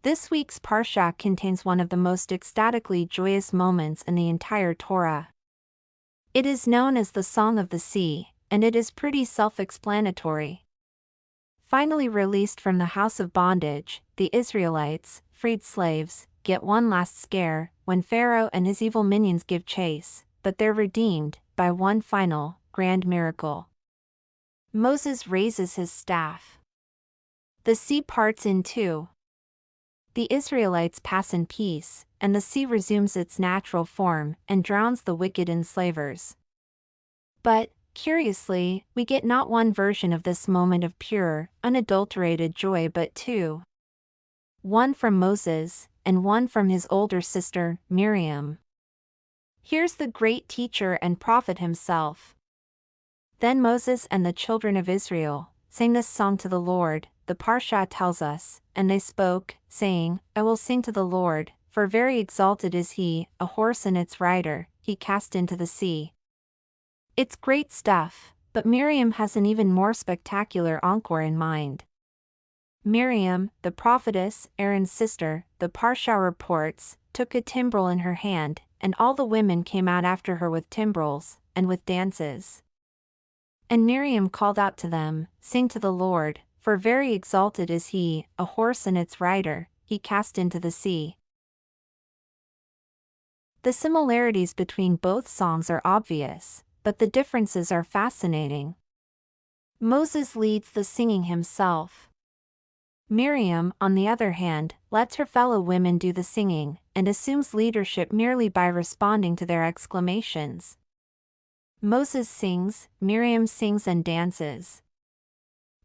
This week's parsha contains one of the most ecstatically joyous moments in the entire Torah. It is known as the Song of the Sea, and it is pretty self-explanatory. Finally released from the house of bondage, the Israelites, freed slaves, get one last scare when Pharaoh and his evil minions give chase, but they're redeemed by one final, grand miracle. Moses raises his staff. The sea parts in two. The Israelites pass in peace, and the sea resumes its natural form and drowns the wicked enslavers. But, curiously, we get not one version of this moment of pure, unadulterated joy but two. One from Moses, and one from his older sister, Miriam. Here's the great teacher and prophet himself. Then Moses and the children of Israel sang this song to the Lord, the parsha tells us, and they spoke, saying, I will sing to the Lord, for very exalted is he, a horse and its rider, he cast into the sea. It's great stuff, but Miriam has an even more spectacular encore in mind. Miriam, the prophetess, Aaron's sister, the parsha reports, took a timbrel in her hand, and all the women came out after her with timbrels, and with dances. And Miriam called out to them, Sing to the Lord, for very exalted is he, a horse and its rider, he cast into the sea. The similarities between both songs are obvious, but the differences are fascinating. Moses leads the singing himself. Miriam, on the other hand, lets her fellow women do the singing, and assumes leadership merely by responding to their exclamations. Moses sings, Miriam sings and dances.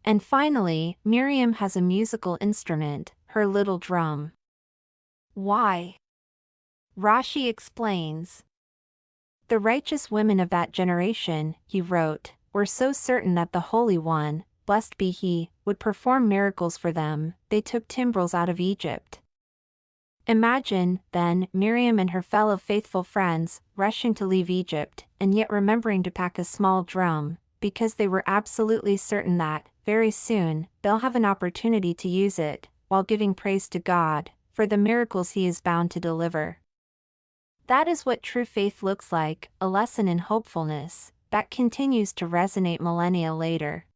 And finally, Miriam has a musical instrument, her little drum. Why? Rashi explains. The righteous women of that generation, he wrote, were so certain that the Holy One, blessed be he, would perform miracles for them, they took timbrels out of Egypt. Imagine, then, Miriam and her fellow faithful friends, rushing to leave Egypt, and yet remembering to pack a small drum, because they were absolutely certain that, very soon, they'll have an opportunity to use it, while giving praise to God, for the miracles he is bound to deliver. That is what true faith looks like, a lesson in hopefulness, that continues to resonate millennia later.